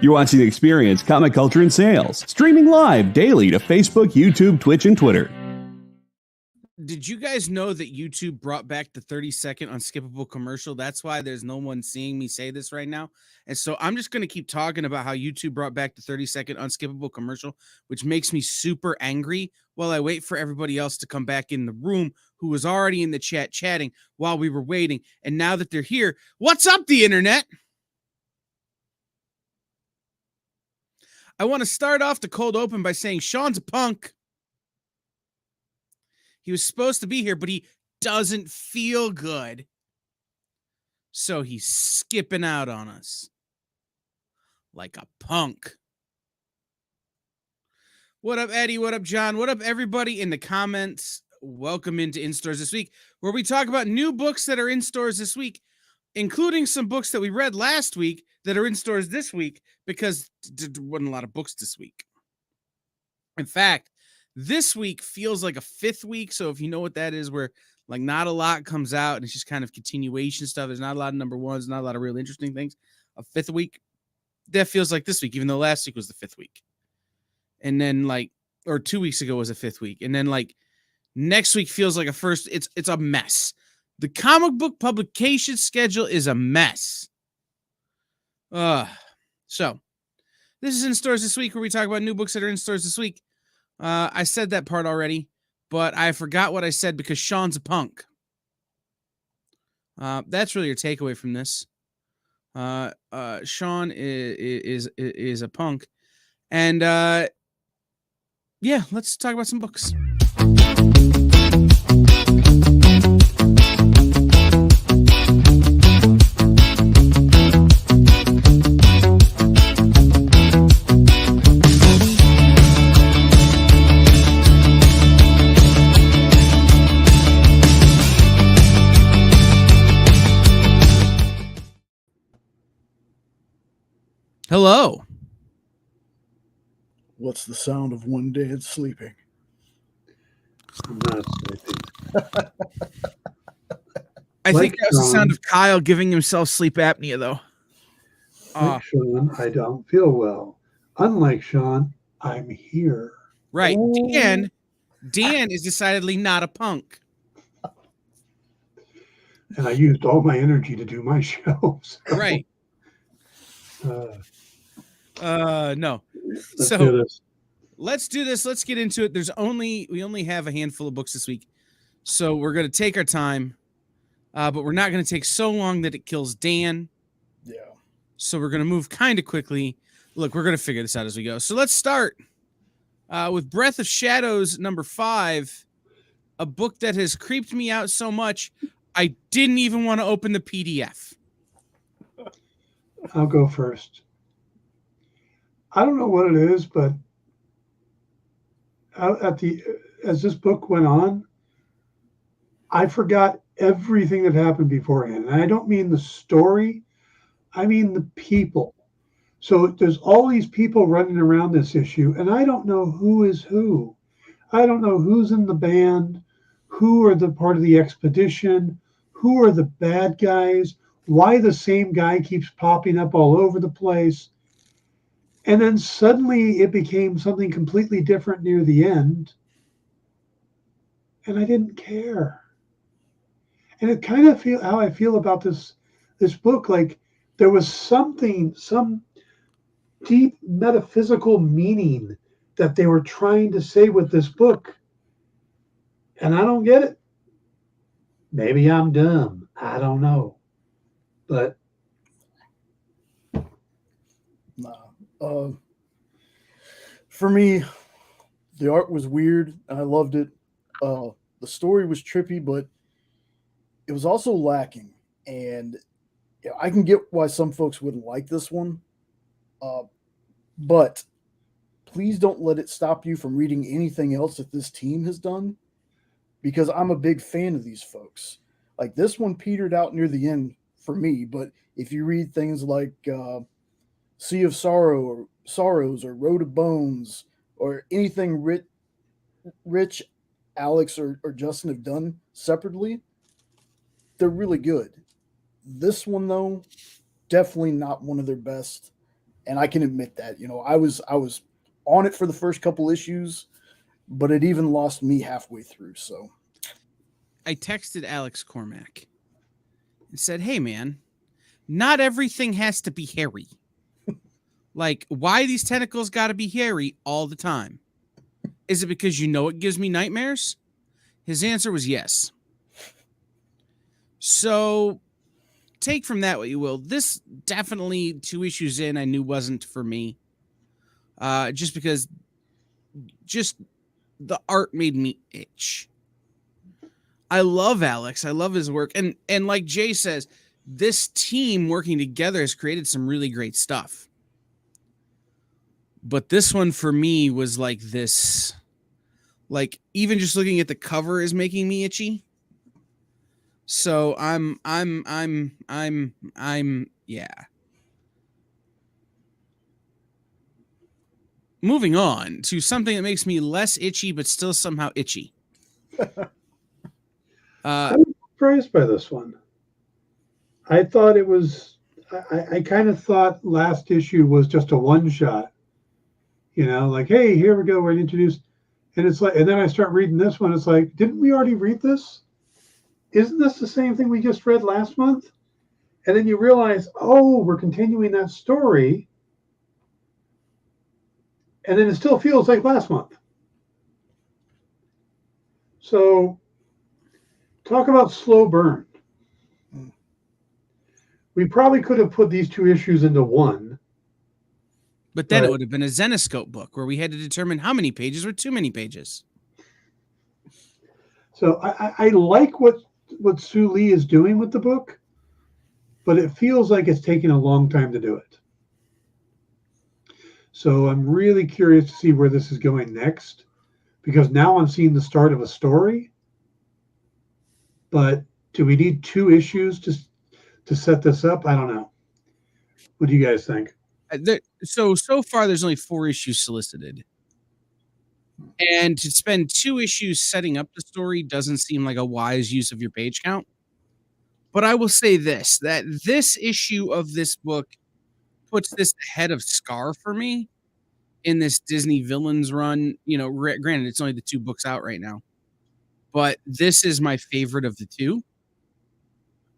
You're watching Experience Comic Culture and Sales, streaming live daily to Facebook, YouTube, Twitch, and Twitter. Did you guys know that YouTube brought back the 30-second unskippable commercial? That's why there's no one seeing me say this right now. And so I'm just going to keep talking about how YouTube brought back the 30-second unskippable commercial, which makes me super angry while I wait for everybody else to come back in the room who was already in the chat chatting while we were waiting. And now that they're here, what's up, the internet? I want to start off the cold open by saying Sean's a punk. He was supposed to be here, but he doesn't feel good. So he's skipping out on us. Like a punk. What up, Eddie? What up, John? What up, everybody in the comments? Welcome into In Stores This Week, where we talk about new books that are in stores this week, including some books that we read last week that are in stores this week, because there wasn't a lot of books this week. In fact, this week feels like a fifth week. So if you know what that is, where like not a lot comes out and it's just kind of continuation stuff. There's not a lot of number ones, not a lot of real interesting things. A fifth week, that feels like this week, even though last week was the fifth week. And then or 2 weeks ago was a fifth week. And then next week feels like a first. It's a mess. The comic book publication schedule is a mess. So this is In Stores This Week, where we talk about new books that are in stores this week. I said that part already, but I forgot what I said because Sean's a punk. That's really your takeaway from this. Sean is a punk. And yeah, let's talk about some books. Hello. What's the sound of one dad sleeping? I'm not sleeping. I think that was the sound of Kyle giving himself sleep apnea, though. Like Sean, I don't feel well. Unlike Sean, I'm here. Right. Oh. Dan is decidedly not a punk. And I used all my energy to do my show. So. Right. No. Let's do this. Let's get into it. We only have a handful of books this week. So we're going to take our time, but we're not going to take so long that it kills Dan. Yeah. So we're going to move kind of quickly. Look, we're going to figure this out as we go. So let's start with Breath of Shadows number 5, a book that has creeped me out so much, I didn't even want to open the PDF. I'll go first. I don't know what it is, but as this book went on, I forgot everything that happened beforehand. And I don't mean the story, I mean the people. So there's all these people running around this issue, and I don't know who is who. I don't know who's in the band, who are the part of the expedition, who are the bad guys, why the same guy keeps popping up all over the place. And then suddenly it became something completely different near the end. And I didn't care. And it kind of feel how I feel about this book. Like there was some deep metaphysical meaning that they were trying to say with this book. And I don't get it. Maybe I'm dumb. I don't know. But for me, the art was weird. I loved it. The story was trippy, but it was also lacking. And I can get why some folks wouldn't like this one. But please don't let it stop you from reading anything else that this team has done, because I'm a big fan of these folks. Like this one petered out near the end for me, but if you read things like Sea of Sorrows or Road of Bones or anything Rich, Alex, or Justin have done separately, they're really good. This one, though, definitely not one of their best. And I can admit that, I was on it for the first couple issues, but it even lost me halfway through. So I texted Alex Cormack and said, "Hey man, not everything has to be hairy. Like, why these tentacles got to be hairy all the time? Is it because it gives me nightmares?" His answer was yes. So take from that what you will. This definitely 2 issues in, I knew wasn't for me. Just because the art made me itch. I love Alex. I love his work. And like Jay says, this team working together has created some really great stuff. But this one for me was like this, like even just looking at the cover is making me itchy. So I'm yeah. Moving on to something that makes me less itchy, but still somehow itchy. I was surprised by this one. I thought it was. I kind of thought last issue was just a one shot. Like, hey, here we go, we're introduced, and it's like, and then I start reading this one. It's like, didn't we already read this? Isn't this the same thing we just read last month? And then you realize, oh, we're continuing that story, and then it still feels like last month. So, talk about slow burn. We probably could have put these 2 issues into one. But then it would have been a Zenoscope book where we had to determine how many pages were too many pages. So I like what Sue Lee is doing with the book, but it feels like it's taking a long time to do it. So I'm really curious to see where this is going next, because now I'm seeing the start of a story. But do we need 2 issues to set this up? I don't know. What do you guys think? So far, there's only 4 issues solicited. And to spend 2 issues setting up the story doesn't seem like a wise use of your page count. But I will say that this issue of this book puts this ahead of Scar for me in this Disney Villains run. Granted, it's only the 2 books out right now. But this is my favorite of the 2.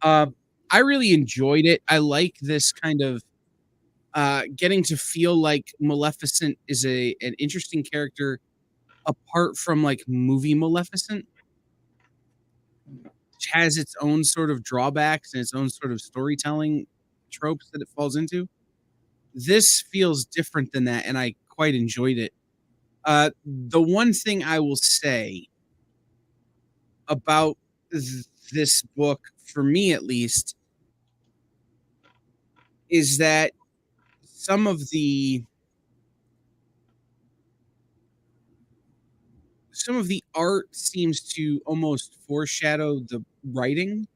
I really enjoyed it. I like this kind of getting to feel like Maleficent is an interesting character apart from like movie Maleficent, which has its own sort of drawbacks and its own sort of storytelling tropes that it falls into. This feels different than that, and I quite enjoyed it. The one thing I will say about this book, for me at least, is that some of the art seems to almost foreshadow the writing.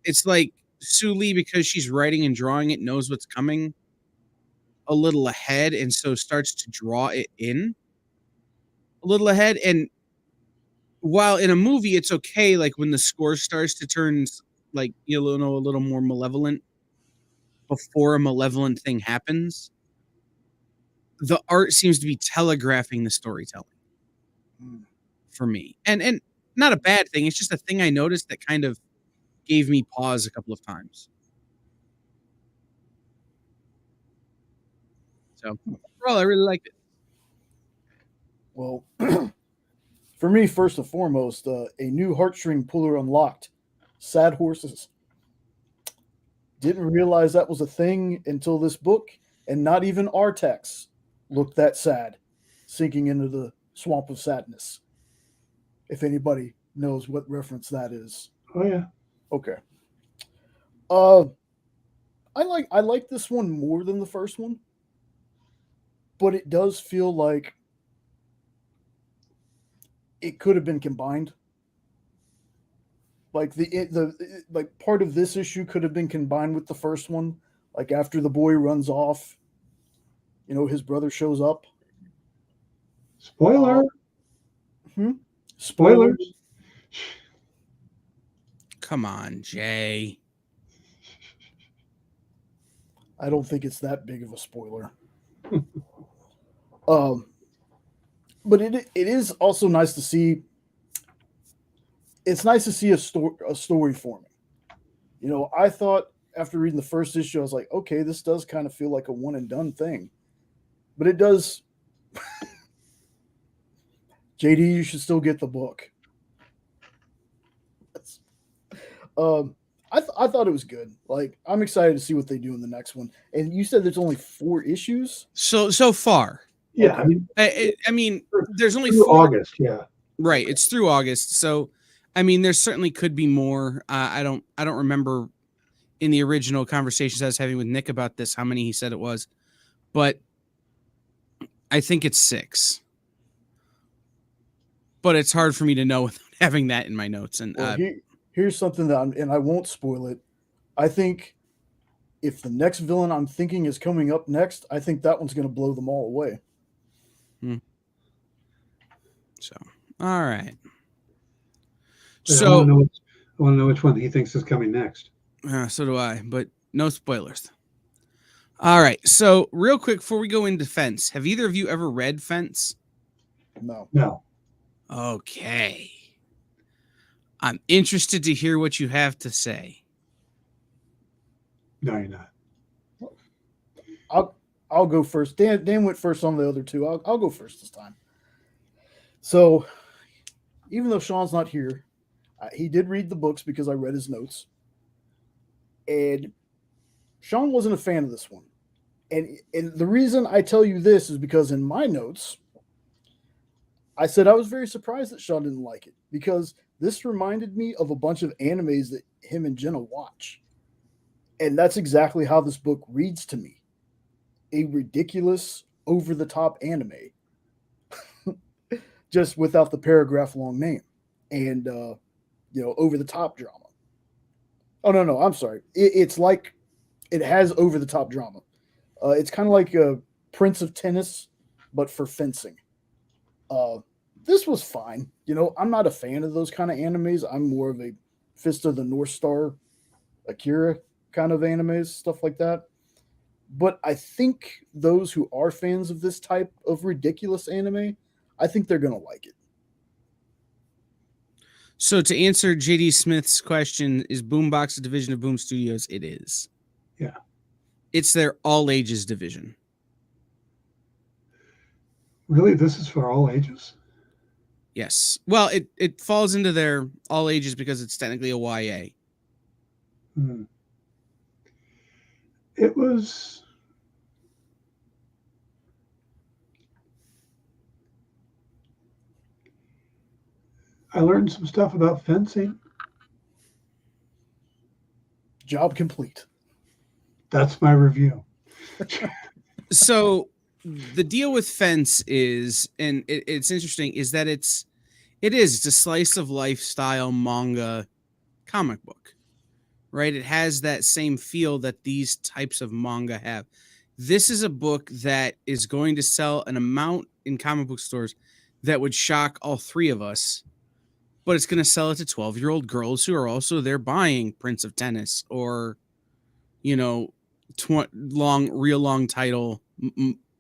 It's like Sue Lee, because she's writing and drawing it, knows what's coming a little ahead, and so starts to draw it in a little ahead. And while in a movie it's okay, like when the score starts to turn like a little more malevolent before a malevolent thing happens, the art seems to be telegraphing the storytelling for me. And not a bad thing. It's just a thing I noticed that kind of gave me pause a couple of times. So overall, I really liked it. Well, for me, first and foremost, a new heartstring puller unlocked. Sad horses. Didn't realize that was a thing until this book, and not even Artax looked that sad, sinking into the swamp of sadness. If anybody knows what reference that is. Oh yeah. Okay. I like this one more than the first one, but it does feel like it could have been combined. Like like part of this issue could have been combined with the first one. Like after the boy runs off, his brother shows up. Spoiler. Spoilers. Come on, Jay. I don't think it's that big of a spoiler. But it is also nice to see. It's nice to see a story forming. You know, I thought after reading the first issue, I was like, okay, this does kind of feel like a one and done thing, but it does. JD, you should still get the book. I thought it was good. Like, I'm excited to see what they do in the next one. And you said there's only 4 issues. So far. Yeah, Okay. I mean, there's only through 4. August. Yeah, Right. It's through August. So, I mean, there certainly could be more. I don't remember in the original conversations I was having with Nick about this how many he said it was, but I think it's 6. But it's hard for me to know without having that in my notes. And here's something that and I won't spoil it. I think if the next villain I'm thinking is coming up next, I think that one's going to blow them all away. So, all right. So I want to know which one he thinks is coming next. So do I, but no spoilers. All right. So real quick, before we go into Fence, have either of you ever read Fence? No. Okay. I'm interested to hear what you have to say. No, you're not. I'll go first. Dan went first on the other 2. I'll go first this time. So, even though Sean's not here, he did read the books because I read his notes. And Sean wasn't a fan of this one. And the reason I tell you this is because in my notes, I said I was very surprised that Sean didn't like it because this reminded me of a bunch of animes that him and Jenna watch. And that's exactly how this book reads to me. A ridiculous, over-the-top anime. Just without the paragraph-long name. And, over-the-top drama. Oh, no, I'm sorry. It's like, it has over-the-top drama. It's kind of like a Prince of Tennis, but for fencing. This was fine. You know, I'm not a fan of those kind of animes. I'm more of a Fist of the North Star, Akira kind of animes, stuff like that. But I think those who are fans of this type of ridiculous anime, I think they're going to like it. So to answer JD Smith's question, is Boombox a division of Boom Studios? It is. Yeah. It's their all ages division. Really? This is for all ages? Yes. Well, it falls into their all ages because it's technically a YA. It was... I learned some stuff about fencing. Job complete. That's my review. So the deal with Fence is, and it's interesting, is that it's a slice of lifestyle manga comic book, right? It has that same feel that these types of manga have. This is a book that is going to sell an amount in comic book stores that would shock all 3 of us, but it's going to sell it to 12-year-old girls who are also there buying Prince of Tennis or, real long title,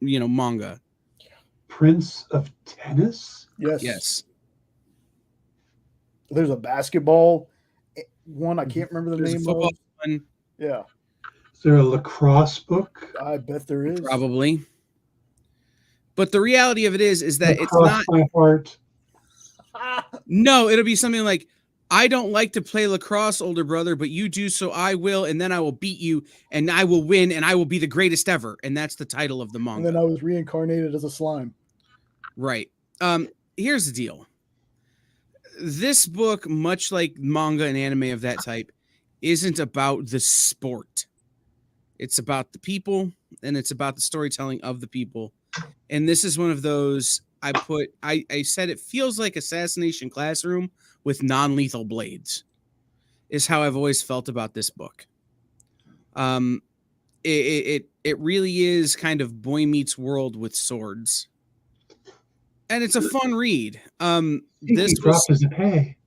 manga. Prince of Tennis? Yes. There's a basketball one. I can't remember the There's name a football of. one. Yeah. Is there a lacrosse book? I bet there is. Probably. But the reality of it is that it's not. My heart. No, it'll be something like, I don't like to play lacrosse, older brother, but you do, so I will, and then I will beat you, and I will win, and I will be the greatest ever. And that's the title of the manga. And then I was reincarnated as a slime. Right. Here's the deal. This book, much like manga and anime of that type, isn't about the sport. It's about the people, and it's about the storytelling of the people. And this is one of those I said it feels like Assassination Classroom with non-lethal blades is how I've always felt about this book. It really is kind of Boy Meets World with swords. And it's a fun read. He dropped his hey.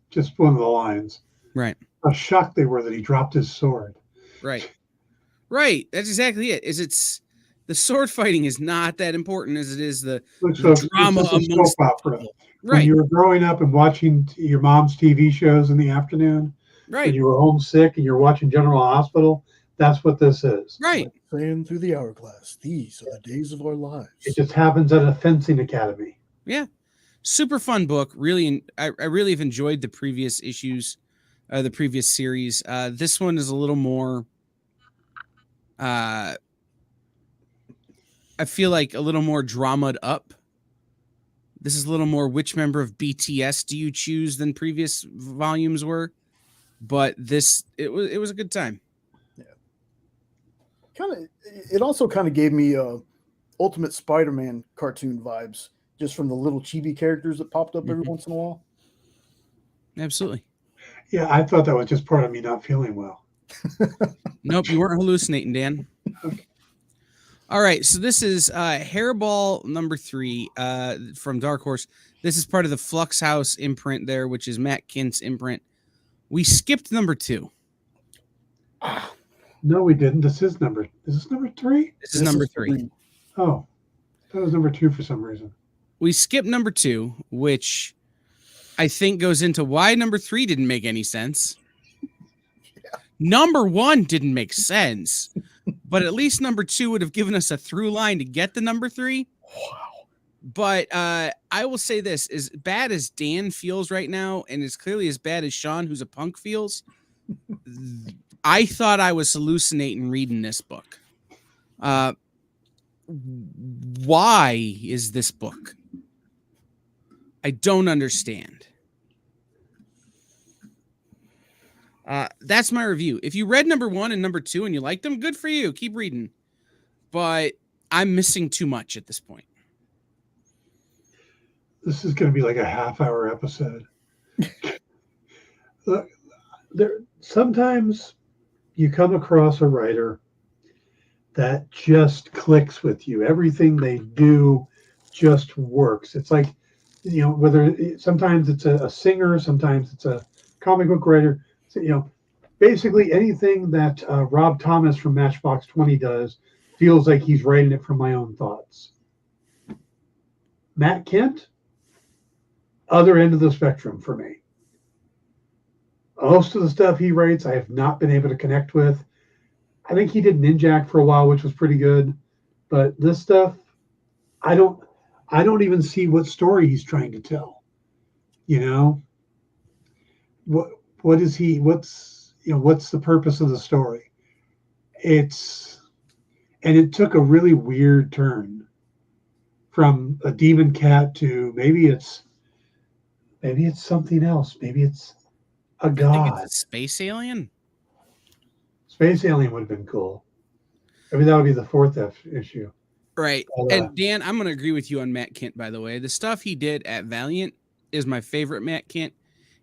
Just one of the lines. Right. How shocked they were that he dropped his sword. Right. Right. That's exactly it. It's the sword fighting is not that important as it is the So drama it's just a amongst soap opera. people. When Right. you were growing up and watching your mom's TV shows in the afternoon, when Right. you were homesick and you're watching General Hospital, that's what this is. Right. Like saying through the hourglass, these are the days of our lives. It just happens at a fencing academy. Yeah. Super fun book. Really, I really have enjoyed the previous issues, the previous series. This one is a little more. I feel like a little more dramaed up. This is a little more which member of BTS do you choose than previous volumes were, but it was a good time. It also kind of gave me Ultimate Spider-Man cartoon vibes, just from the little chibi characters that popped up every once in a while. Absolutely. Yeah, I thought that was just part of me not feeling well. Nope, you weren't hallucinating, Dan. All right, so this is Hairball number 3 from Dark Horse. This is part of the Flux House imprint there, which is Matt Kint's imprint. We skipped number 2. No, we didn't. Is this number 3? This is number 3. Oh, that was number 2 for some reason. We skipped number 2, which I think goes into why number 3 didn't make any sense. Yeah. Number 1 didn't make sense, but at least number 2 would have given us a through line to get to number 3. Wow. But I will say this, as bad as Dan feels right now, and as clearly as bad as Sean, who's a punk, feels, I thought I was hallucinating reading this book. Why is this book? I don't understand. That's my review. If you read number 1 and number 2 and you liked them, good for you. Keep reading. But I'm missing too much at this point. This is going to be like a half-hour episode. Look, sometimes you come across a writer that just clicks with you. Everything they do just works. It's like, whether sometimes it's a singer, sometimes it's a comic book writer. So, basically anything that Rob Thomas from Matchbox 20 does feels like he's writing it from my own thoughts. Matt Kint, other end of the spectrum for me. Most of the stuff he writes, I have not been able to connect with. I think he did Ninjak for a while, which was pretty good. But this stuff, I don't even see what story he's trying to tell. What's the purpose of the story? And it took a really weird turn from a demon cat to maybe it's something else. Maybe it's a god. I think it's a space alien. Space alien would have been cool. I mean, that would be the 4th issue. Right. And Dan, I'm going to agree with you on Matt Kint, by the way. The stuff he did at Valiant is my favorite Matt Kint.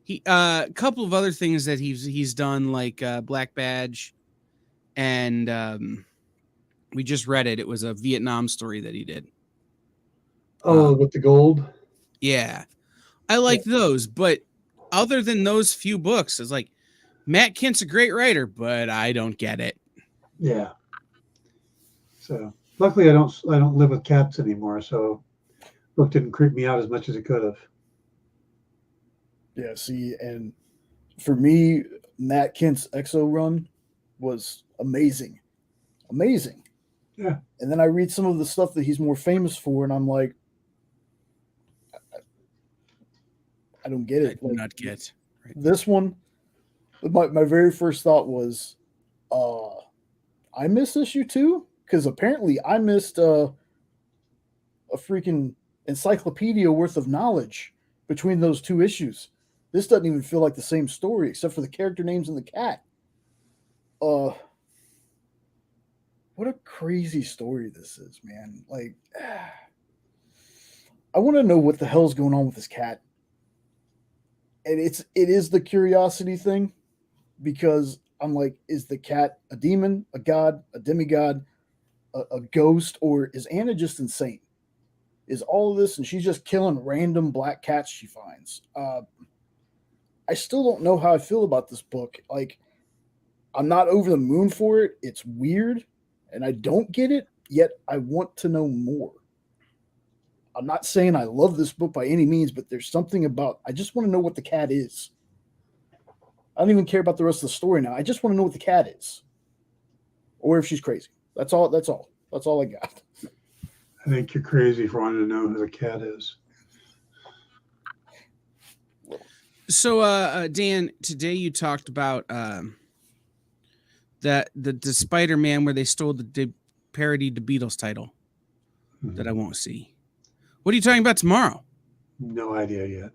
He a couple of other things that he's done, like Black Badge, and we just read it. It was a Vietnam story that he did. Oh, with the gold? Yeah. I like those, but other than those few books, it's like Matt Kint's a great writer, but I don't get it. Yeah. So luckily I don't live with cats anymore, so the book didn't creep me out as much as it could have. Yeah, see, and for me, Matt Kint's Exo run was amazing. Amazing. Yeah. And then I read some of the stuff that he's more famous for, and I'm like, I don't get it. I do not get right. This one, my very first thought was, I missed issue 2? Because apparently I missed a freaking encyclopedia worth of knowledge between those 2 issues. This doesn't even feel like the same story, except for the character names and the cat. What a crazy story this is, man. Like, I want to know what the hell's going on with this cat. And it is the curiosity thing, because I'm like, is the cat a demon, a god, a demigod, a ghost, or is Anna just insane? Is all of this, and she's just killing random black cats she finds? I still don't know how I feel about this book. Like, I'm not over the moon for it. It's weird, and I don't get it, yet I want to know more. I'm not saying I love this book by any means, but there's something about I just want to know what the cat is. I don't even care about the rest of the story now. I just want to know what the cat is. Or if she's crazy. That's all I got. I think you're crazy for wanting to know who the cat is. So, Dan, today you talked about that the Spider-Man where they stole the parodied the Beatles title that I won't see. What are you talking about tomorrow? No idea yet.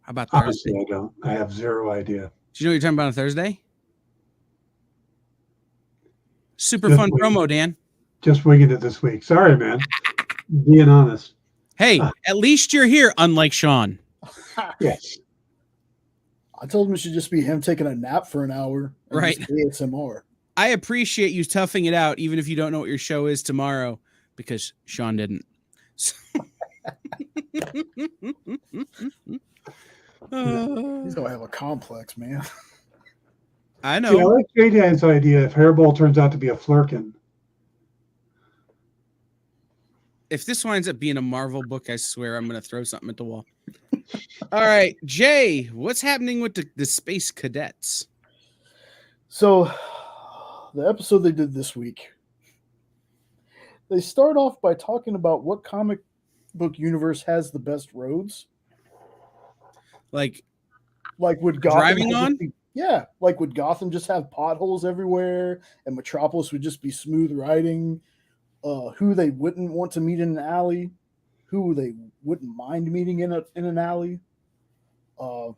How about Thursday? Honestly, I don't. I have zero idea. Do you know what you're talking about on Thursday? Super fun promo, Dan. Just winging it this week. Sorry, man. Being honest. Hey, at least you're here, unlike Sean. Yes. I told him it should just be him taking a nap for an hour. Right. ASMR. I appreciate you toughing it out, even if you don't know what your show is tomorrow, because Sean didn't. He's gonna have a complex, man. I know. Yeah, I like JD's idea if Hairball turns out to be a flirkin. If this winds up being a Marvel book, I swear I'm going to throw something at the wall. All right, Jay, what's happening with the Space Cadets? So, the episode they did this week, they start off by talking about what comic book universe has the best roads. Like would Gotham driving on? Like would Gotham just have potholes everywhere, and Metropolis would just be smooth riding? Who they wouldn't want to meet in an alley, who they wouldn't mind meeting in an alley. I'm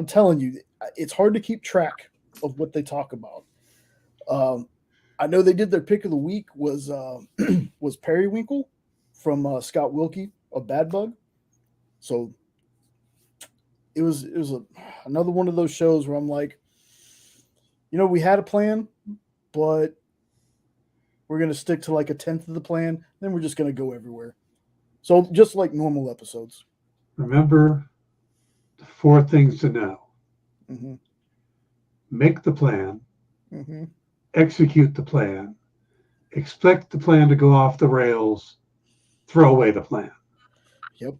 telling you, it's hard to keep track of what they talk about. I know they did their pick of the week was Periwinkle from Scott Wilkie of Bad Bug. So it was another one of those shows where I'm like, we had a plan, but we're going to stick to like a 10th of the plan. Then we're just going to go everywhere. So just like normal episodes. Remember the 4 things to know. Mm-hmm. Make the plan. Mm-hmm. Execute the plan. Expect the plan to go off the rails. Throw away the plan. Yep.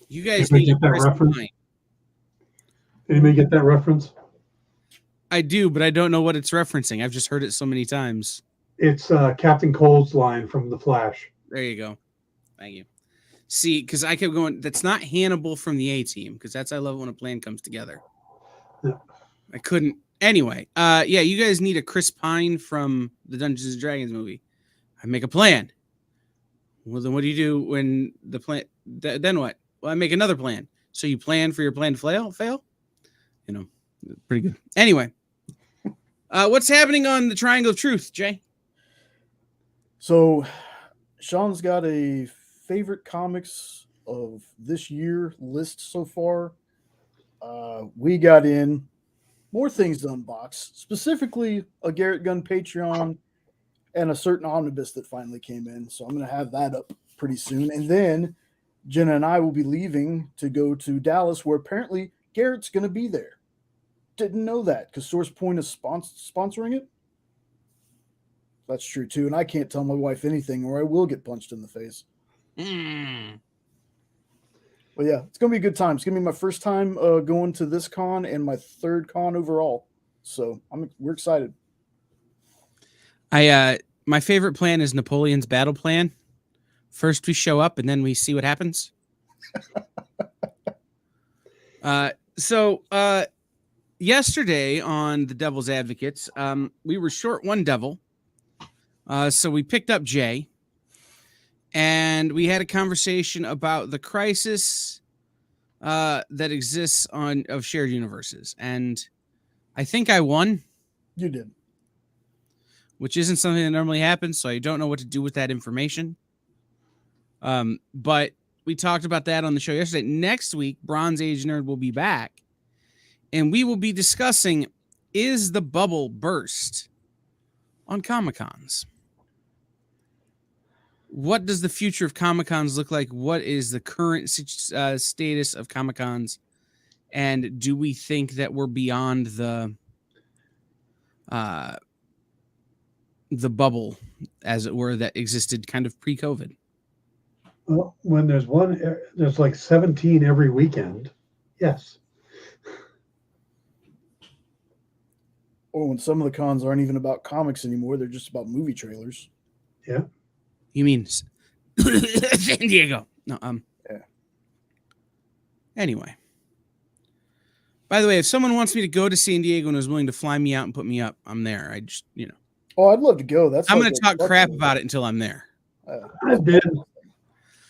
You guys Anybody need get that reference? Anybody get that reference? I do, but I don't know what it's referencing. I've just heard it so many times. It's Captain Cold's line from The Flash. There you go. Thank you. See, because I kept going, that's not Hannibal from the A-Team, because I love when a plan comes together. Yeah. I couldn't. Anyway, you guys need a Chris Pine from the Dungeons and Dragons movie. I make a plan. Well, then what do you do when the plan, then what? Well, I make another plan. So you plan for your plan to fail? Pretty good. Anyway, what's happening on the Triangle of Truth, Jay? So Sean's got a favorite comics of this year list so far. We got in more things to unbox, specifically a Garrett Gunn Patreon and a certain omnibus that finally came in. So I'm going to have that up pretty soon. And then Jenna and I will be leaving to go to Dallas, where apparently Garrett's going to be there. Didn't know that because Source Point is sponsoring it. That's true too. And I can't tell my wife anything or I will get punched in the face. But yeah, it's going to be a good time. It's going to be my first time going to this con and my third con overall. So we're excited. My favorite plan is Napoleon's battle plan. First we show up and then we see what happens. So yesterday on the Devil's Advocates, we were short one devil. So we picked up Jay and we had a conversation about the crisis that exists of shared universes. And I think I won. You did. Which isn't something that normally happens, so I don't know what to do with that information. But we talked about that on the show yesterday. Next week, Bronze Age Nerd will be back, and we will be discussing, is the bubble burst on Comic-Cons? What does the future of Comic-Cons look like? What is the current status of Comic-Cons? And do we think that we're beyond the bubble, as it were, that existed kind of pre-COVID? Well, when there's like 17 every weekend. Yes. Or when some of the cons aren't even about comics anymore, they're just about movie trailers. Yeah. You mean San Diego? No. Yeah. Anyway. By the way, if someone wants me to go to San Diego and is willing to fly me out and put me up, I'm there. I just, Oh, I'd love to go. I'm going to talk crap about it until I'm there. I've been.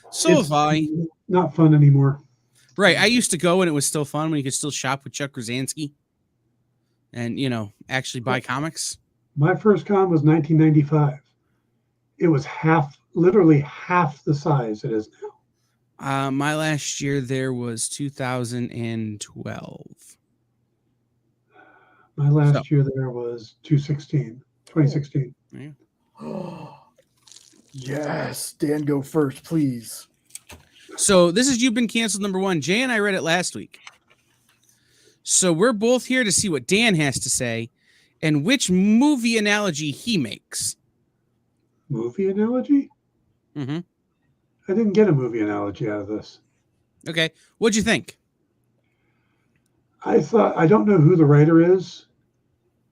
So have I. Not fun anymore. Right. I used to go and it was still fun when you could still shop with Chuck Krasinski and, actually buy comics. My first con was 1995. It was literally half the size it is now. My last year there was 2012. My last year there was 2016. Yeah. Yes, Dan, go first, please. So this is You've Been Canceled #1. Jay and I read it last week. So we're both here to see what Dan has to say and which movie analogy he makes. Movie analogy? Mm-hmm. I didn't get a movie analogy out of this. Okay. What'd you think? I don't know who the writer is,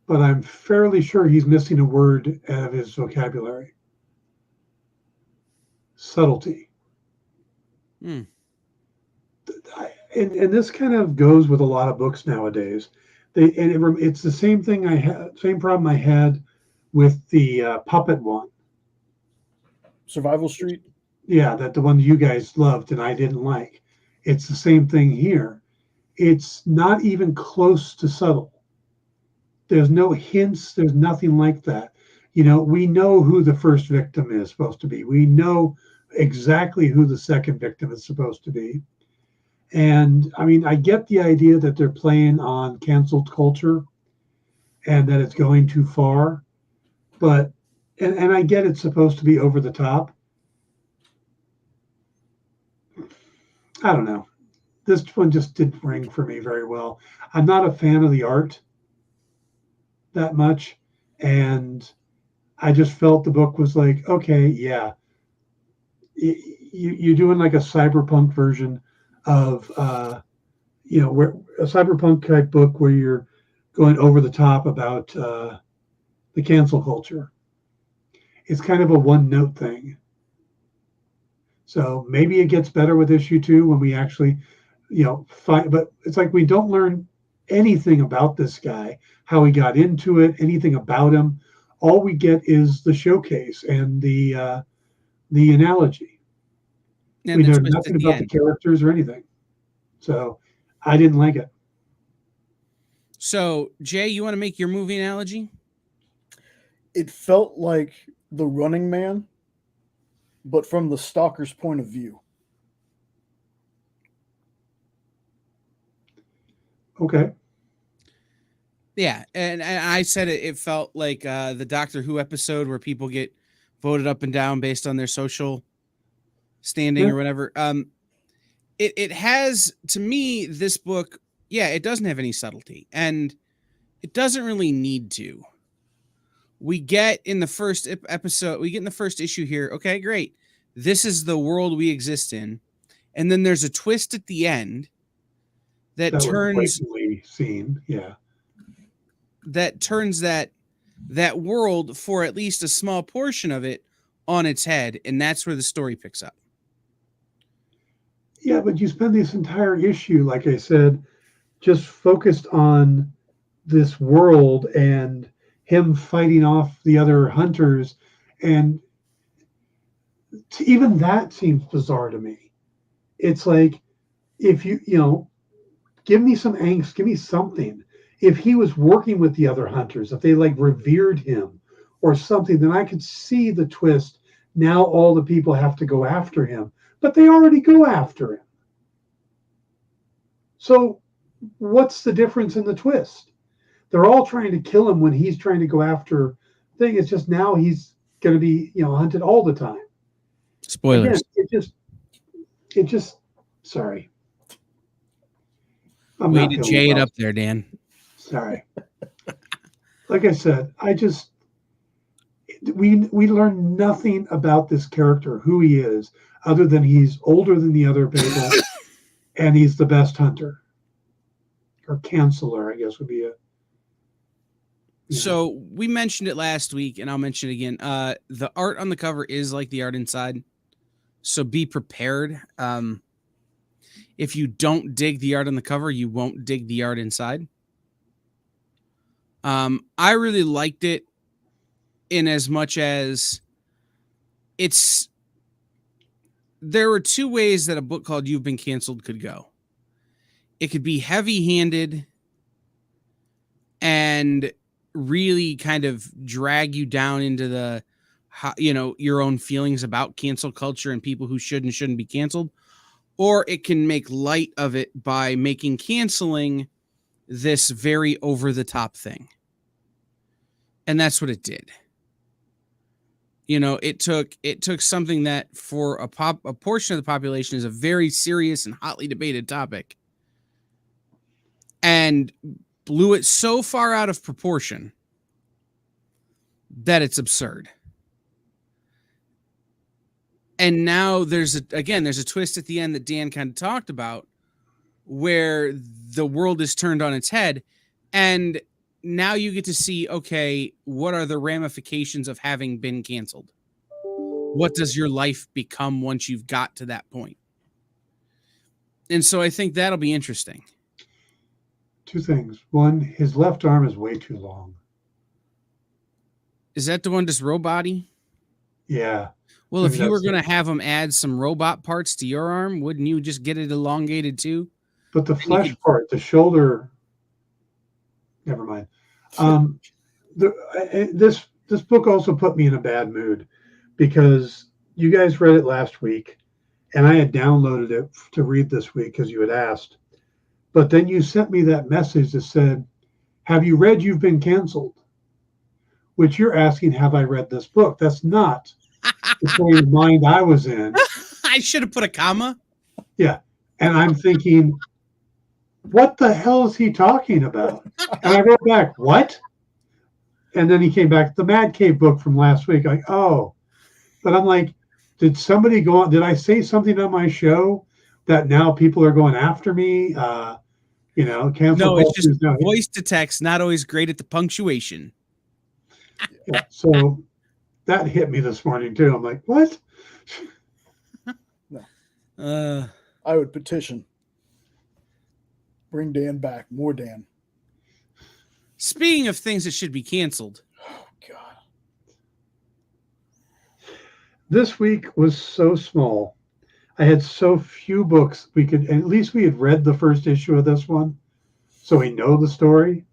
but I'm fairly sure he's missing a word out of his vocabulary. Subtlety. Hmm. And this kind of goes with a lot of books nowadays. It's the same thing same problem I had with the puppet one. Survival Street? Yeah, the one you guys loved and I didn't like. It's the same thing here. It's not even close to subtle. There's no hints. There's nothing like that. We know who the first victim is supposed to be. We know exactly who the second victim is supposed to be. And I mean, I get the idea that they're playing on canceled culture and that it's going too far, but and I get it's supposed to be over the top. I don't know. This one just didn't ring for me very well. I'm not a fan of the art that much, and I just felt the book was like, okay, yeah, you're doing like a cyberpunk version of where a cyberpunk type book where you're going over the top about the cancel culture. It's kind of a one note thing. So maybe it gets better with issue 2 when we actually fight, but it's like we don't learn anything about this guy, how he got into it, anything about him. All we get is the showcase and the analogy. And we know nothing about the characters or anything. So I didn't like it. So, Jay, you want to make your movie analogy? It felt like The Running Man, but from the stalker's point of view. Okay. Yeah, and I said it felt like the Doctor Who episode where people get voted up and down based on their social standing or whatever. It has, to me, this book, it doesn't have any subtlety, and it doesn't really need to. We get in the first episode, we get in the first issue here, okay, great. This is the world we exist in. And then there's a twist at the end that turns seen, that turns that world, for at least a small portion of it, on its head, and that's where the story picks up. Yeah, but you spend this entire issue, like I said, just focused on this world and him fighting off the other hunters, and even that seems bizarre to me. It's like, if you give me some angst, give me something. If he was working with the other hunters, if they like revered him or something, then I could see the twist. Now all the people have to go after him, but they already go after him. So what's the difference in the twist? They're all trying to kill him when he's trying to go after thing. It's just now he's going to be, hunted all the time. Spoilers. Again, it just sorry. I'm Way not to feeling jay it well. up there, Dan. Sorry. Like I said, we learn nothing about this character, who he is, other than he's older than the other people, and he's the best hunter. Or canceller, I guess would be a. So we mentioned it last week, and I'll mention it again. The art on the cover is like the art inside, so be prepared. If you don't dig the art on the cover, you won't dig the art inside. I really liked it in as much as there were two ways that a book called You've Been Canceled could go. It could be heavy-handed and really kind of drag you down into the, your own feelings about cancel culture and people who should and shouldn't be canceled. Or it can make light of it by making canceling this very over-the-top thing. And that's what it did. It took something that for a portion of the population is a very serious and hotly debated topic and blew it so far out of proportion that it's absurd. And now there's a twist at the end that Dan kind of talked about where the world is turned on its head. And now you get to see, okay, what are the ramifications of having been canceled? What does your life become once you've got to that point? And so I think that'll be interesting. Two things. One, his left arm is way too long. Is that the one just robot-y? Yeah. Well, if you were going to have him add some robot parts to your arm, wouldn't you just get it elongated too? But the flesh part, the shoulder, never mind. This book also put me in a bad mood because you guys read it last week and I had downloaded it to read this week because you had asked. But then you sent me that message that said, have you read You've Been Canceled? Which you're asking, have I read this book? That's not the frame of mind I was in. I should have put a comma. Yeah. And I'm thinking, what the hell is he talking about? And I wrote back, what? And then he came back, the Mad Cave book from last week. Like, oh. But I'm like, did somebody go on? Did I say something on my show that now people are going after me? Cancel. No, it's just voice to text, not always great at the punctuation. Yeah, so that hit me this morning too. I'm like, what? No. I would petition. Bring Dan back. More Dan. Speaking of things that should be canceled. Oh, God. This week was so small. I had so few books at least we had read the first issue of this one. So we know the story.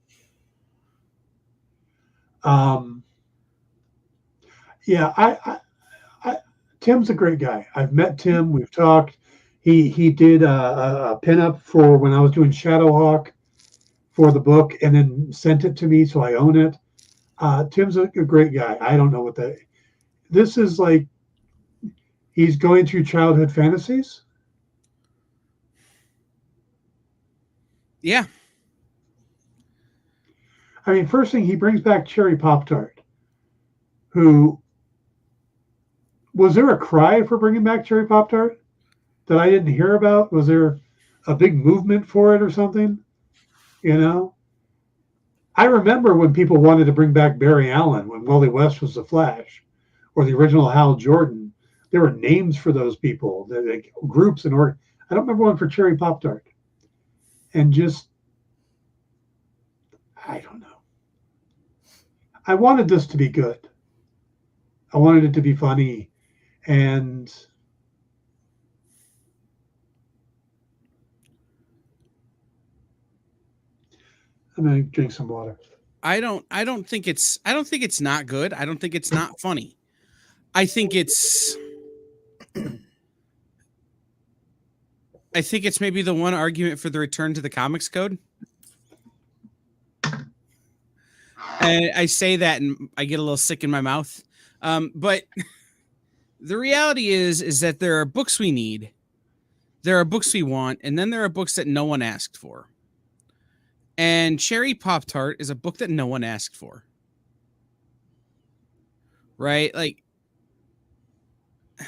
Tim's a great guy. I've met Tim. We've talked. He did a pinup for when I was doing Shadowhawk for the book, and then sent it to me, so I own it. Tim's a great guy. I don't know this is like. He's going through childhood fantasies. Yeah. I mean, first thing, he brings back Cherry Pop-Tart, who, was there a cry for bringing back Cherry Pop-Tart that I didn't hear about? Was there a big movement for it or something? I remember when people wanted to bring back Barry Allen when Wally West was the Flash, or the original Hal Jordan. There were names for those people, like groups and I don't remember one for Cherry Pop-Tart. And I don't know. I wanted this to be good. I wanted it to be funny. And I'm going to drink some water. I don't think it's not good. I don't think it's not funny. I think it's maybe the one argument for the return to the comics code. And I say that and I get a little sick in my mouth. But the reality is that there are books we need, there are books we want, and then there are books that no one asked for. And Cherry Pop-Tart is a book that no one asked for. Right? Like, I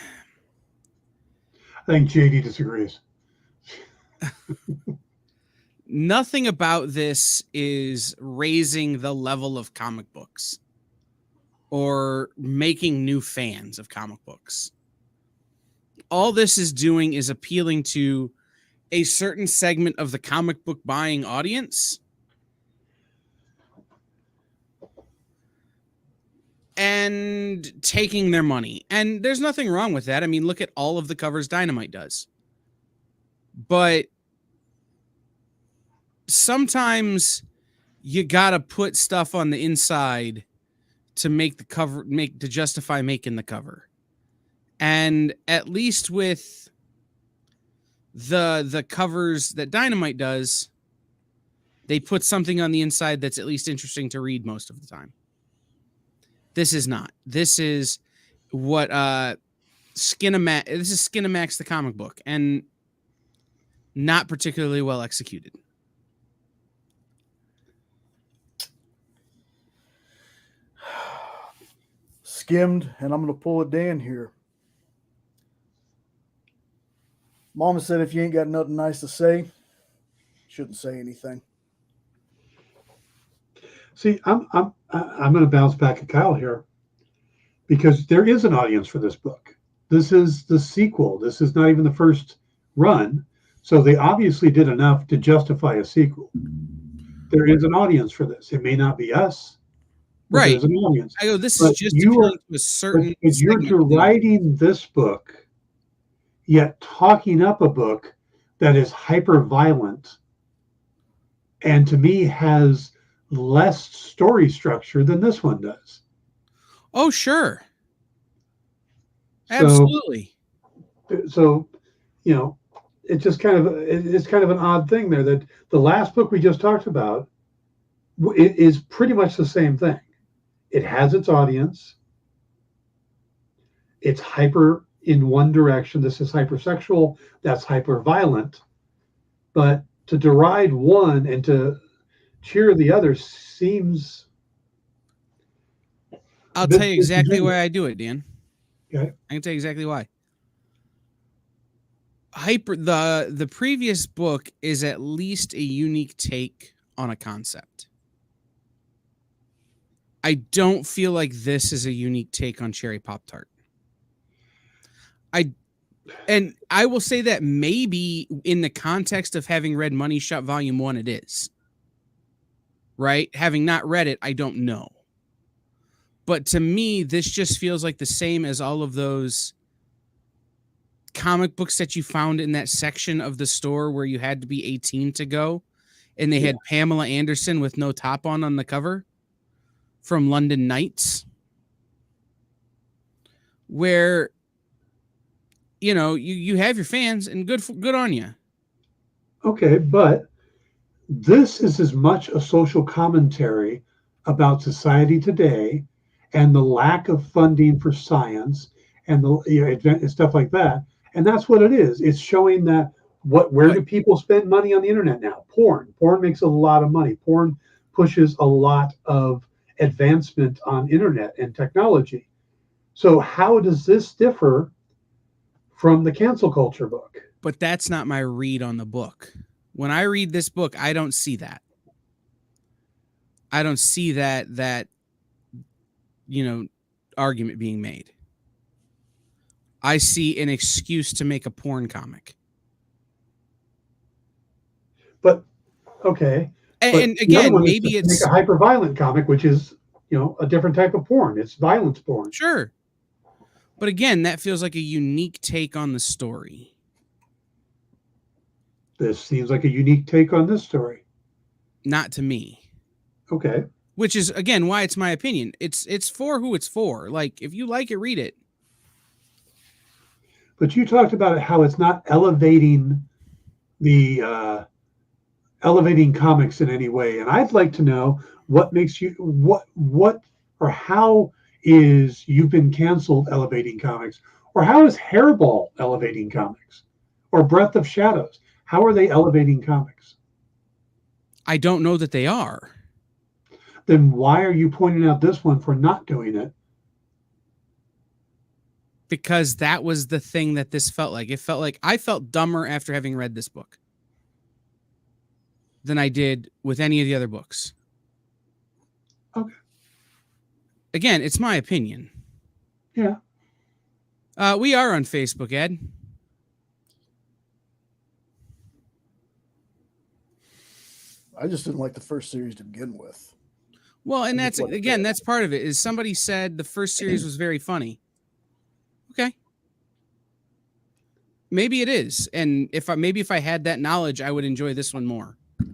think JD disagrees. nothing about this is raising the level of comic books or making new fans of comic books. All this is doing is appealing to a certain segment of the comic book buying audience and taking their money. And there's nothing wrong with that. I mean, look at all of the covers Dynamite does. But sometimes you gotta put stuff on the inside to make the cover, to justify making the cover. And at least with the covers that Dynamite does, they put something on the inside that's at least interesting to read most of the time. This is not. This is what Skinamax. This is Skinamax the comic book, and not particularly well executed. Skimmed, and I'm going to pull it down here. Mama said if you ain't got nothing nice to say, shouldn't say anything. See, I'm going to bounce back at Kyle here, because there is an audience for this book. This is the sequel. This is not even the first run, so they obviously did enough to justify a sequel. There is an audience for this. It may not be us, right? There's an audience. I go. This but is just you are to a certain. but you're writing this book, yet talking up a book that is hyper violent, and to me has less story structure than this one does. Oh, sure. Absolutely. So, you know, it's just kind of an odd thing there that the last book we just talked about is pretty much the same thing. It has its audience. It's hyper in one direction. This is hypersexual. That's hyper violent. But to deride one and to cheer the other seems. I'll tell you exactly why I do it, Dan. Okay. I can tell you exactly why. The previous book is at least a unique take on a concept. I don't feel like this is a unique take on Cherry Pop-Tart. And I will say that maybe in the context of having read Money Shot Volume 1, it is. Right? Having not read it, I don't know. But to me, this just feels like the same as all of those comic books that you found in that section of the store where you had to be 18 to go. And they had Pamela Anderson with no top on the cover from London Knights. Where, you know, you have your fans and good on you. Okay, but this is as much a social commentary about society today and the lack of funding for science and the stuff like that. And that's what it is. It's showing that where do people spend money on the internet now? Porn. Porn makes a lot of money. Porn pushes a lot of advancement on internet and technology. So how does this differ from the cancel culture book? But that's not my read on the book. When I read this book, I don't see that. I don't see that argument being made. I see an excuse to make a porn comic. But okay. And again, maybe it's make a hyper violent comic, which is, a different type of porn. It's violence porn. Sure. But again, that feels like a unique take on the story. This seems like a unique take on this story. Not to me. Okay. Which is, again, why it's my opinion. It's for who it's for. Like, if you like it, read it. But you talked about how it's not elevating elevating comics in any way. And I'd like to know what makes you, what or how is You've Been Canceled elevating comics? Or how is Hairball elevating comics? Or Breath of Shadows? How are they elevating comics? I don't know that they are. Then why are you pointing out this one for not doing it? Because that was the thing that this felt like. It felt like I felt dumber after having read this book than I did with any of the other books. Okay. Again, it's my opinion. Yeah. We are on Facebook, Ed. I just didn't like the first series to begin with. Well, and I that's just like again, that. that's part of it. Is somebody said the first series was very funny. Okay. Maybe it is. And if I had that knowledge, I would enjoy this one more. Do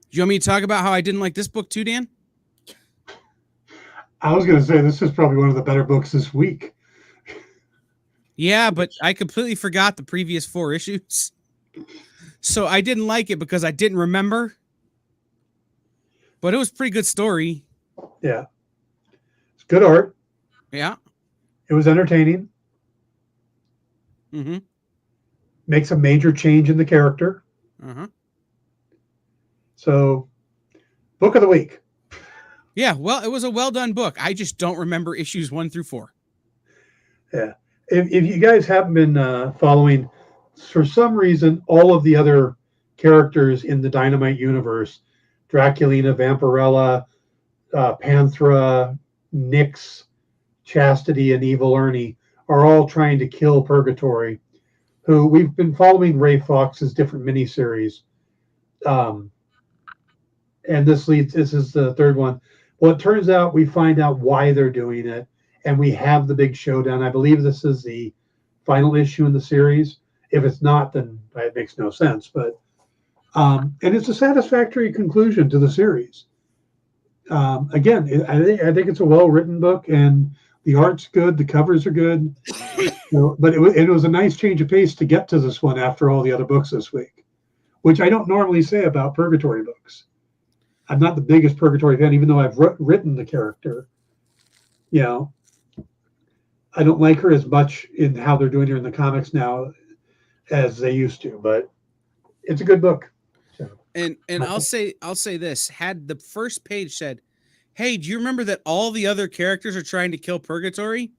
you want me to talk about how I didn't like this book too, Dan? I was going to say this is probably one of the better books this week. Yeah, but I completely forgot the previous 4 issues. So I didn't like it because I didn't remember. But it was a pretty good story. Yeah. It's good art. Yeah. It was entertaining. Mm-hmm. Makes a major change in the character. Uh-huh. So, book of the week. Yeah, well, it was a well-done book. I just don't remember issues 1 through 4. Yeah. If you guys haven't been following, for some reason, all of the other characters in the Dynamite universe, Draculina, Vampirella, Panthera, Nyx, Chastity, and Evil Ernie, are all trying to kill Purgatory, who we've been following Ray Fox's different miniseries. And this is the third one. Well, it turns out we find out why they're doing it, and we have the big showdown. I believe this is the final issue in the series. If it's not, then it makes no sense. But and it's a satisfactory conclusion to the series. Again, I think it's a well-written book, and the art's good, the covers are good. But it was a nice change of pace to get to this one after all the other books this week, which I don't normally say about Purgatory books. I'm not the biggest Purgatory fan, even though I've written the character. You know, I don't like her as much in how they're doing her in the comics now as they used to, but it's a good book. So, And I'll say this: had the first page said, "Hey, do you remember that all the other characters are trying to kill Purgatory?"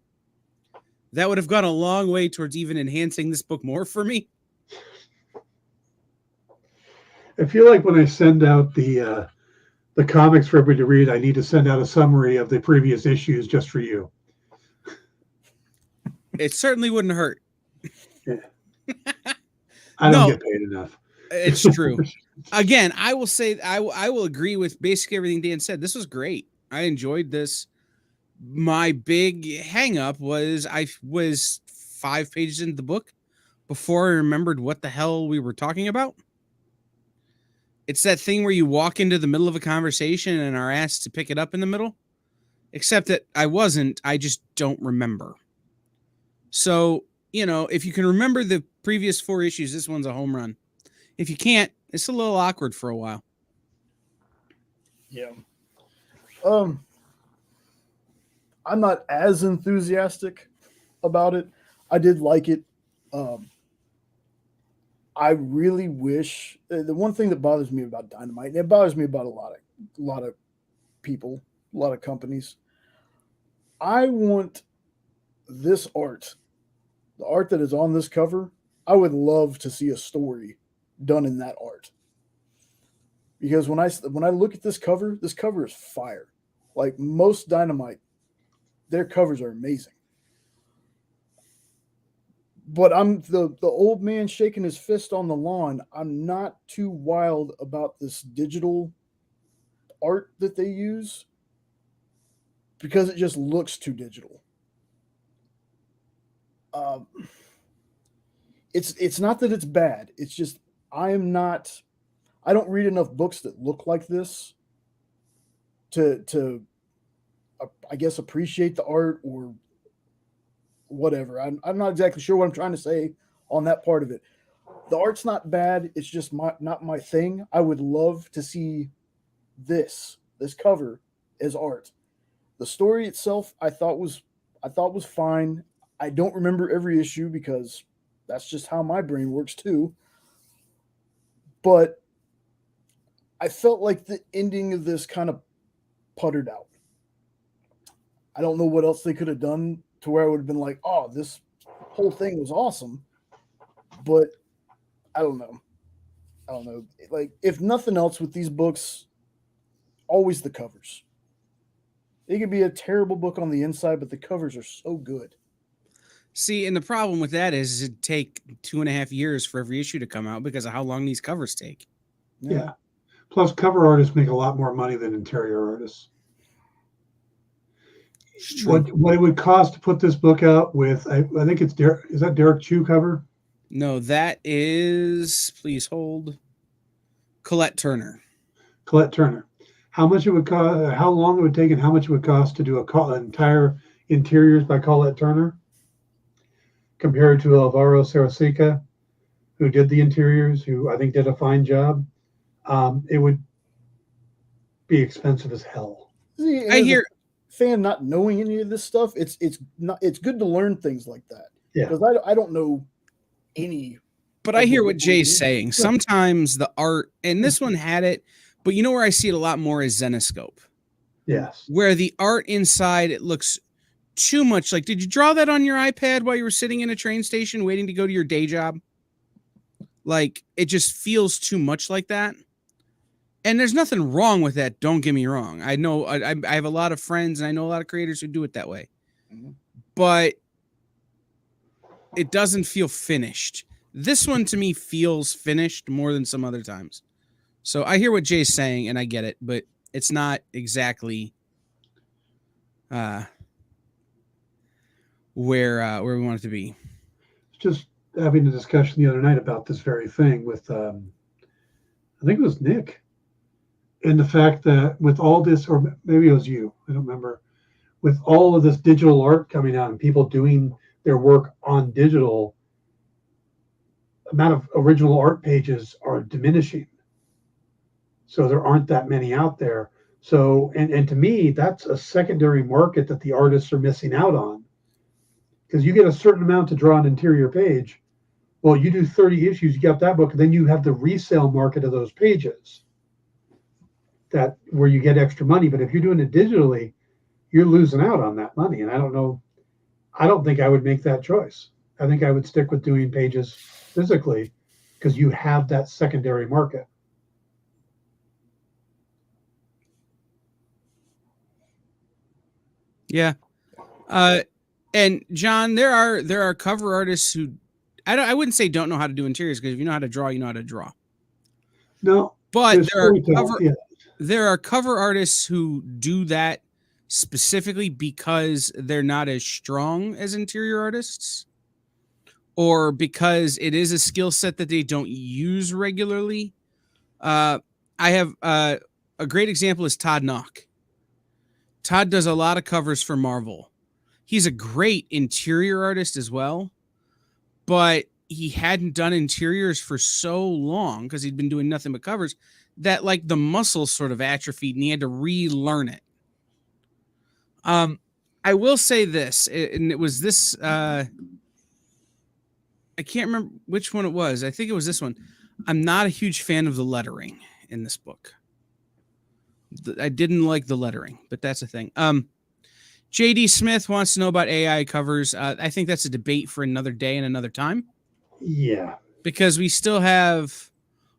That would have gone a long way towards even enhancing this book more for me. I feel like when I send out the comics for everybody to read, I need to send out a summary of the previous issues just for you. It certainly wouldn't hurt. Yeah. I don't get paid enough. It's true. Again, I will say I will agree with basically everything Dan said. This was great. I enjoyed this. My big hang up was I was 5 pages into the book before I remembered what the hell we were talking about. It's that thing where you walk into the middle of a conversation and are asked to pick it up in the middle. Except that I wasn't. I just don't remember. So, if you can remember the previous 4 issues, this one's a home run. If you can't, it's a little awkward for a while. Yeah. I'm not as enthusiastic about it. I did like it. I really wish the one thing that bothers me about Dynamite, and it bothers me about a lot of people, a lot of companies. I want this art, the art that is on this cover. I would love to see a story done in that art. Because when I look at this cover is fire. Like most Dynamite, their covers are amazing. But I'm the old man shaking his fist on the lawn. I'm not too wild about this digital art that they use because it just looks too digital. It's not that it's bad. It's just I don't read enough books that look like this to I guess appreciate the art or whatever. I'm not exactly sure what I'm trying to say on that part of it. The art's not bad. It's just not my thing. I would love to see this cover as art. The story itself, I thought was fine. I don't remember every issue because that's just how my brain works too. But I felt like the ending of this kind of puttered out. I don't know what else they could have done to where I would have been like, oh, this whole thing was awesome. But I don't know. Like, if nothing else with these books, always the covers. It could be a terrible book on the inside, but the covers are so good. See, and the problem with that is it'd take 2.5 years for every issue to come out because of how long these covers take. Yeah. Plus, cover artists make a lot more money than interior artists. What it would cost to put this book out with, I think it's is that Derek Chew cover? No, that is, please hold, Colette Turner. Colette Turner. How much it would cost, how long it would take, and how much it would cost to do an entire interiors by Colette Turner compared to Alvaro Sarasica, who did the interiors, who I think did a fine job. It would be expensive as hell. See, I hear fan not knowing any of this stuff. It's good to learn things like that. Yeah, because I don't know any. But I hear what Jay's saying. Sometimes the art, and this one had it, but you know where I see it a lot more is Zenescope. Yes. Where the art inside, it looks too much like, did you draw that on your iPad while you were sitting in a train station waiting to go to your day job? Like, it just feels too much like that. And there's nothing wrong with that. Don't get me wrong. I know I have a lot of friends and I know a lot of creators who do it that way. Mm-hmm. But it doesn't feel finished. This one to me feels finished more than some other times. So I hear what Jay's saying and I get it, but it's not exactly where we want it to be. Just having a discussion the other night about this very thing with I think it was Nick, and the fact that with all this, or maybe it was you, I don't remember, with all of this digital art coming out and people doing their work on digital, amount of original art pages are diminishing. So there aren't that many out there. So, and to me, that's a secondary market that the artists are missing out on. Because you get a certain amount to draw an interior page. Well, you do 30 issues, you got that book, and then you have the resale market of those pages. That where you get extra money. But if you're doing it digitally, you're losing out on that money. And I don't know, I don't think I would make that choice. I think I would stick with doing pages physically because you have that secondary market. Yeah. And John, there are cover artists who I wouldn't say don't know how to do interiors, because if you know how to draw, you know how to draw. No. But there are cover artists who do that specifically because they're not as strong as interior artists, or because it is a skill set that they don't use regularly. I have a great example is Todd Knock. Todd does a lot of covers for Marvel. He's a great interior artist as well, but he hadn't done interiors for so long because he'd been doing nothing but covers that like the muscles sort of atrophied and he had to relearn it. I will say this, and it was this, I can't remember which one it was. I think it was this one. I'm not a huge fan of the lettering in this book. I didn't like the lettering, but that's a thing. JD Smith wants to know about AI covers. I think that's a debate for another day and another time. Yeah. Because we still have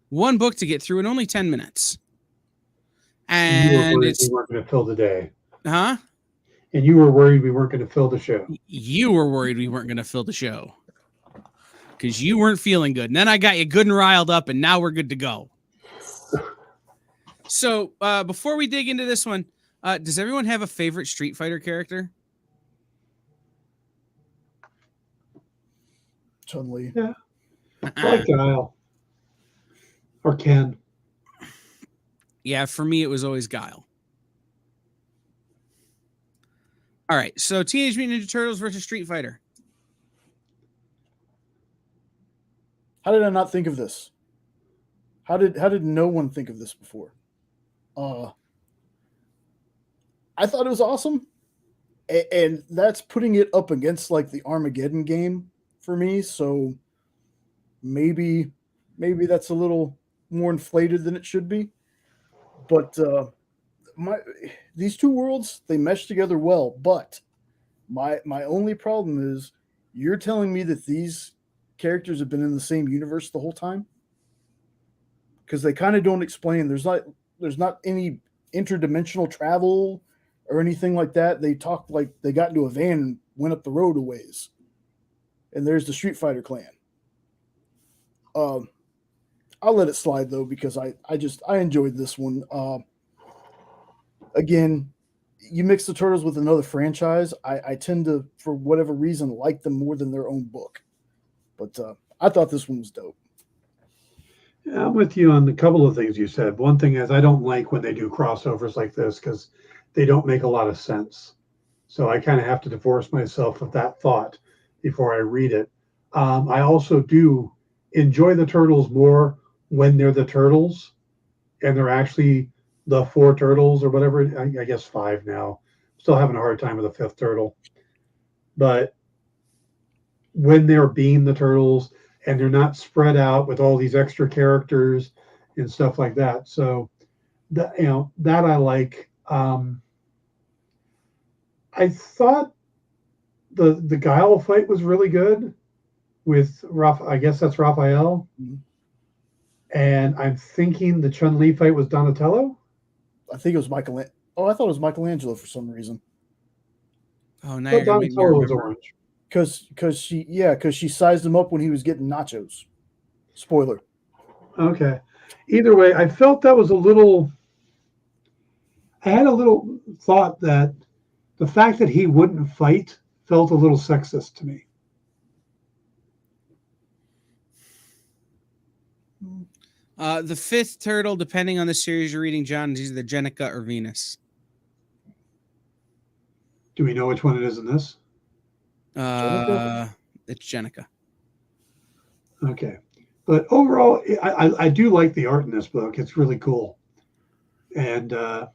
one book to get through in only 10 minutes. And we weren't going to fill the day. Huh? And you were worried we weren't going to fill the show. You were worried we weren't going to fill the show. Because you weren't feeling good. And then I got you good and riled up, and now we're good to go. So before we dig into this one, does everyone have a favorite Street Fighter character? Chun-Li. Yeah. Like Guile. Or Ken. Yeah, for me, it was always Guile. All right, so Teenage Mutant Ninja Turtles versus Street Fighter. How did I not think of this? How did no one think of this before? I thought it was awesome, and that's putting it up against like the Armageddon game for me. So maybe that's a little more inflated than it should be. But these two worlds, they mesh together well. But my only problem is you're telling me that these characters have been in the same universe the whole time, because they kind of don't explain. There's not any interdimensional travel or anything like that. They talk like they got into a van and went up the road a ways, and there's the Street Fighter clan. I'll let it slide though, because I enjoyed this one. Again, you mix the Turtles with another franchise, I tend to, for whatever reason, like them more than their own book. But I thought this one was dope. Yeah, I'm with you on a couple of things you said. One thing is I don't like when they do crossovers like this because they don't make a lot of sense. So I kind of have to divorce myself of that thought before I read it. I also do enjoy the Turtles more when they're the Turtles and they're actually the 4 turtles or whatever. I guess 5 now. Still having a hard time with the 5th turtle. But when they're being the Turtles and they're not spread out with all these extra characters and stuff like that. So that, that I like. I thought the Guile fight was really good with I guess that's Raphael. Mm-hmm. And I'm thinking the Chun-Li fight was Donatello. I think it was Michelangelo. Oh, I thought it was Michelangelo for some reason. Oh, now you're gonna make me Donatello was remember. orange. Because she sized him up when he was getting nachos. Spoiler. Okay. Either way, I felt that was I had a little thought that the fact that he wouldn't fight felt a little sexist to me. The 5th turtle, depending on the series you're reading, John, is either Jenica or Venus. Do we know which one it is in this? It's Jenica. Okay. But overall, I do like the art in this book. It's really cool. And yeah,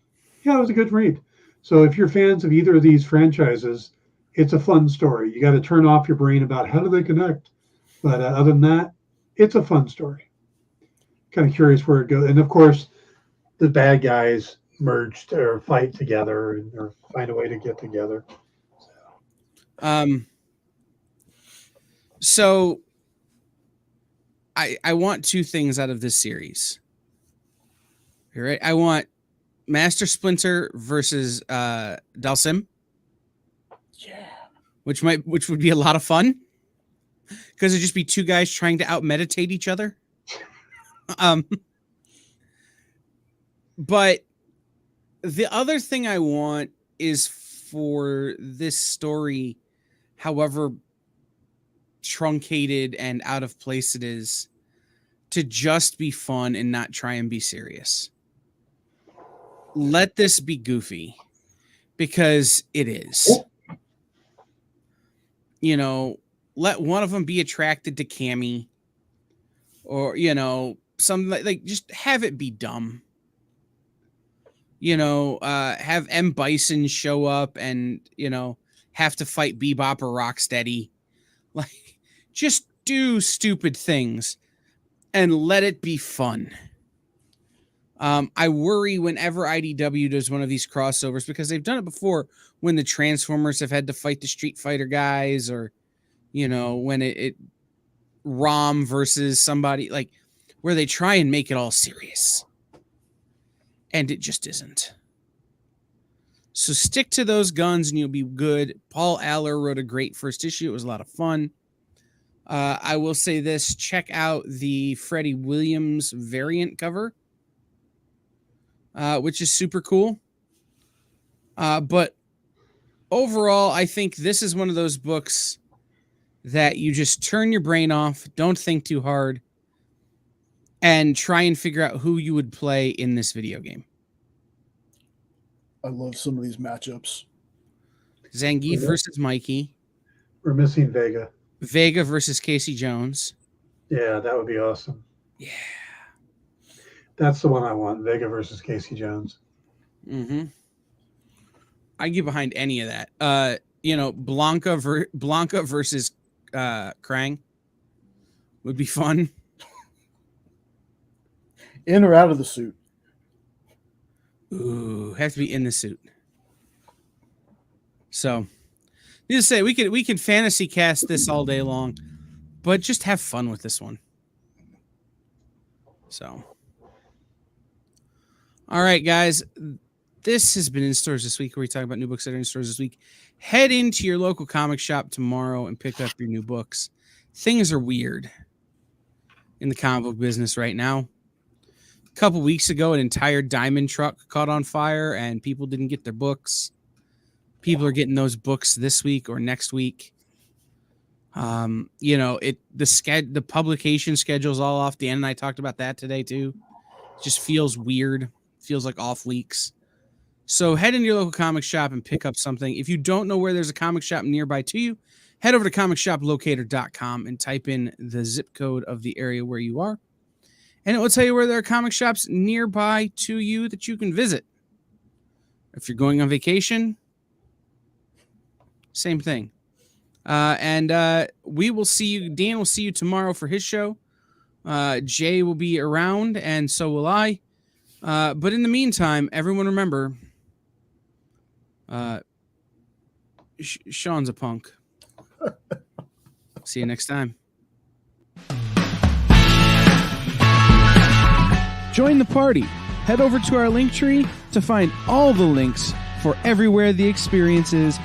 it was a good read. So if you're fans of either of these franchises, it's a fun story. You got to turn off your brain about how do they connect. But other than that, it's a fun story. Kind of curious where it goes. And of course, the bad guys merged or fight together or find a way to get together. So I want 2 things out of this series. All right. I want Master Splinter versus Dalsim. Yeah. Which would be a lot of fun. Because it'd just be 2 guys trying to out-meditate each other. But the other thing I want is for this story, however truncated and out of place it is, to just be fun and not try and be serious. Let this be goofy, because it is. Let one of them be attracted to Cammy, or something like just have it be dumb. Have M. Bison show up and have to fight Bebop or Rocksteady. Like, just do stupid things and let it be fun. I worry whenever IDW does one of these crossovers, because they've done it before when the Transformers have had to fight the Street Fighter guys, or when it ROM versus somebody, like, where they try and make it all serious. And it just isn't. So stick to those guns and you'll be good. Paul Aller wrote a great first issue. It was a lot of fun. I will say this. Check out the Freddie Williams variant cover, which is super cool. But overall, I think this is one of those books that you just turn your brain off, don't think too hard, and try and figure out who you would play in this video game. I love some of these matchups. Zangief versus Mikey. We're missing Vega. Vega versus Casey Jones. Yeah, that would be awesome. Yeah. That's the one I want, Vega versus Casey Jones. Mm-hmm. I'd get behind any of that. Blanca versus Krang. would be fun. In or out of the suit? Ooh, have to be in the suit. So, needless to say, we can fantasy cast this all day long, but just have fun with this one. So, all right, guys. This has been In Stores This Week, where we talk about new books that are in stores this week. Head into your local comic shop tomorrow and pick up your new books. Things are weird in the comic book business right now. A couple weeks ago, an entire diamond truck caught on fire and people didn't get their books. People are getting those books this week or next week. The publication schedule's all off. Dan and I talked about that today too. It just feels weird. Feels like off weeks. So head into your local comic shop and pick up something. If you don't know where there's a comic shop nearby to you, head over to comicshoplocator.com and type in the zip code of the area where you are. And it will tell you where there are comic shops nearby to you that you can visit. If you're going on vacation, same thing. We will see you. Dan will see you tomorrow for his show. Jay will be around, and so will I. But in the meantime, everyone remember, Sean's a punk. See you next time. Join the party. Head over to our link tree to find all the links for everywhere the experience is